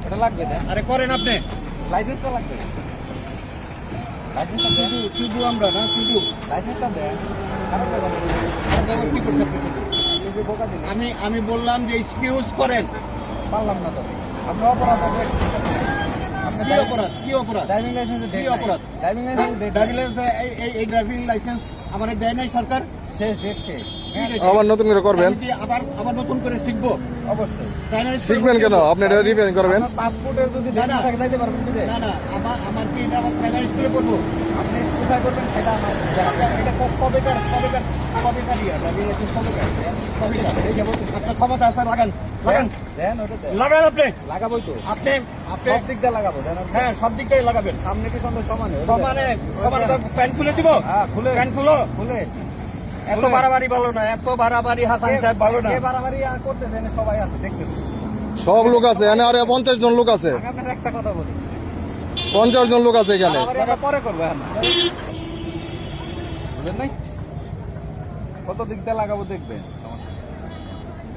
এটা লাগবে না। আরে করেন আপনি। লাইসেন্সটা লাগবে। লাইসেন্সটা দেন। শুধু আমরা না শুধু লাইসেন্সটা দেন। কারণ কি করছেন আপনি? এই যে বোকা দিন। আমি বললাম যে এক্সকিউজ করেন। পারলাম না তো। আপনি অপরাধ আছে। আপনি কি অপরাধ? কি অপরাধ? ড্রাইভিং লাইসেন্সে কি দেন। অপরাধ? ড্রাইভিং লাইসেন্স দেন। ড্রাইভিং লাইসেন্স এই ড্রাইভিং লাইসেন্স আমাদের দেয় নাই সরকার। শেষ ডেট শেষ। আবার নতুন করে করবেন? আমি কি আবার নতুন করে শিখবো? অবশ্যই। প্রাইমারি স্কুল শিখবেন কেন? আপনি এটা রিপেয়ারিং করবেন? পাসপোর্টের যদি ডেট না, না। থাকে যাইতে পারবেন বুঝে? না আমার কি এটা আমার প্রাইমারি স্কুলে করবো? আপনি কোথায় করবেন সেটা আমার এটা কবেকার ইয়া ড্রাইভিং লাইসেন্স কবেকার? এই যাবো তো। আপনার ক্ষমতা আছে লাগান দেন ওটা দেন। লাগান আপনি লাগাবোই তো। আপনি সব দিক দিয়ে লাগাবো দেন। হ্যাঁ সব দিক দিয়ে লাগাবেন। সামনে কি সঙ্গে সমানে সমানে তো প্যান্ট খুলে দিব। হ্যাঁ খুলে প্যান্ট খুলো। খুলে এত বাড়াবাড়ি ভালো না, এত বাড়াবাড়ি হাসান সাহেব ভালো না। কে বাড়াবাড়ি আর করতেছেন সবাই আছে দেখতেছি। সব লোক আছে এখানে, আরে 50 জন লোক আছে। আমি আপনার একটা কথা বলি, 50 জন লোক আছে এখানে। বাড়াবাড়ি আমরা পরে করবো এখন। বুঝলেন নাই? কত দিক দিয়ে লাগাবো দেখবেন, সমস্যা নেই।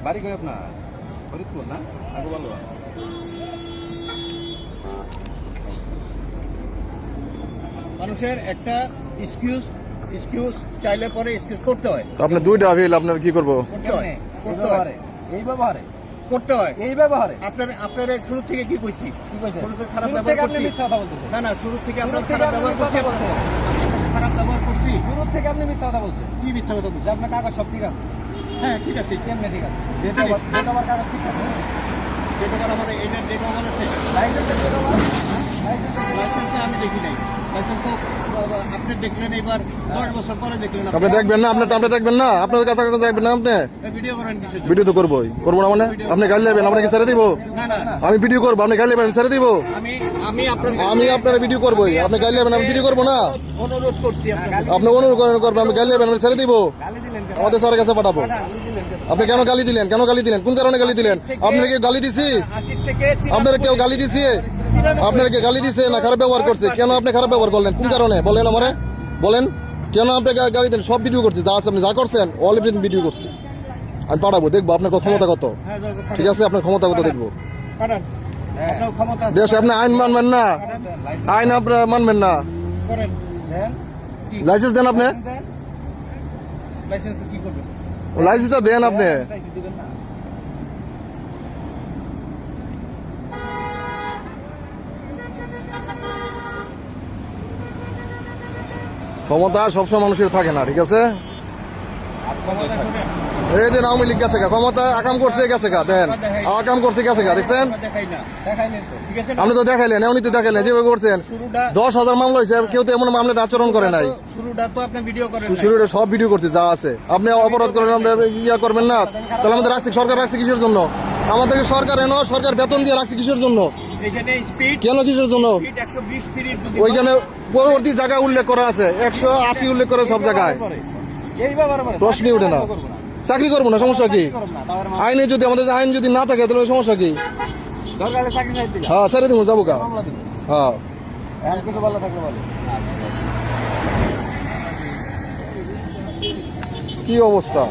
বাড়ি কই আপনার? ফরিদপুর না? আগে বলো। মানুষের একটা এক্সকিউজ চাইলে পরে এক্সকিউজ করতে হয়। তো আপনি দুইটা আপিল আপনার কি করব? করতে হয়। এই ব্যবহারে এই ব্যবহারে করতে হয়। এই ব্যবহারে আপনার শুরু থেকে কি কইছি? কি কইছেন? শুরু থেকে খারাপ শুরু ব্যবহার থেকে আপনি করছি। মিথ্যা কথা বলতেছেন। না শুরু থেকে শুরু আপনার থেকে খারাপ আপনি ব্যবহার মিথ্যা করছি। কথা বলছেন। আপনার সাথে খারাপ ব্যবহার করছি। শুরু থেকে আপনি মিথ্যা কথা বলছেন। কি মিথ্যা কথা যে বলছি? আপনার কাগজ সব ঠিক আছে। হ্যাঁ ঠিক আছে। কেমনে ঠিক আছে? ডেট আবার কাগজ ঠিক আছে। ডেট ওভার আমার এইটার ডেট ওভার আছে। লাইসেন্সের ডেট আবার লাইসেন্সটা আমি দেখি নাই। লাইসেন্স তো আপনি দেখলেন এবার 10 বছর পরে দেখলেন। আপনি দেখবেন না? আপনি দেখবেন না? আপনার কাছে দেখবেন না? আপনি ভিডিও করেন কিসের জন্য? ভিডিও তো করবোই, করবো না মানে? আপনি গাড়ি নেবেন, আপনি কি ছেড়ে দিব? না আমি ভিডিও করবো, আপনি গাড়ি নেবেন, ছেড়ে দিব? আমি আমি আপনার ভিডিও করবোই, আপনি গাড়ি নেবেন, আমি ভিডিও করবো না? অনুরোধ করছি আপনাকে। আপনি অনুরোধ করবেন, আপনি গাড়ি নেবেন, আমি ছেড়ে দিব? গালি দিলেন কেন? আমাদের স্যারের কাছে পাঠাবো। গালি দিলেন কেন? আপনি কেন গালি দিলেন? কেন গালি দিলেন? কোন কারণে গালি দিলেন? আপনার কি গালি দিছি? 80 থেকে আপনার কেউ গালি দিছে? আপনার কি গালি দিছে না খারাপ ব্যবহার করছে? কেন আপনি খারাপ ব্যবহার করলেন? কোন কারণে বলেন আমারে? বলেন কেন আপনি গালি দেন? সব ভিডিও করছি, যা আছে আপনি যা করছেন অল এভরিথিং ভিডিও করছি। আমি পাঠাবো, দেখবো আপনার ক্ষমতা কত। ঠিক আছে, আপনার ক্ষমতা কত দেখবো। পাঠান। আপনার ক্ষমতা আছে। দেশে আপনি আইন মানবেন না, আইন আপনার মানবেন না। করেন। দেন। লাইসেন্স দেন, আপনি দেন। লাইসেন্স কি করবেন? লাইসেন্সটা দেন আপনি। চাইছি দিবেন না। ক্ষমতা সবসময় মানুষের থাকে না, ঠিক আছে? ক্ষমতা শুনেন। এই দিন আওয়ামী লীগ গেছে গা, ক্ষমতা আকাম করছে গেছে গা, দেন আকাম করছে গেছে গা, দেখছেন? আমরা দেখাই না। দেখাইলেন তো। ঠিক আছে না? আপনি তো দেখাইলেন, এমনি তো দেখাইলেন যেভাবে করছেন। শুরুটা 10,000 মামলা হয়েছে, কেউ তো এমন মামলাটা আচরণ করে নাই। শুরুটা তো আপনি ভিডিও করেন নাই। শুরুটা সব ভিডিও করছে যা আছে। আপনি অপরাধ করেন, আপনি ইয়া করবেন না? তাহলে আমাদের রাখছে সরকার, রাখছে কিসের জন্য? আমাদেরকে সরকার এনো, সরকার বেতন দিয়ে রাখছে কিসের জন্য? এইখানে স্পিড কেন কিসের জন্য? 120 30 যদি ওইখানে পরবর্তী জায়গায় উল্লেখ করা আছে, 180 উল্লেখ করে সব জায়গায়। এই ব্যাপারে পরে প্রশ্নই ওঠে না। চাকরি করবো না, সমস্যা কি? করব না। তাহলে আইনে যদি আমাদের আইন যদি না থাকে তাহলে সমস্যা কি? দরকার হলে চাকরি চাই দিলাম। হ্যাঁ, ছেড়ে দিব, যাবো গা। মামলা দিব। হ্যাঁ, এখন কিছু ভালো থাকলে বলে। কি অবস্থা?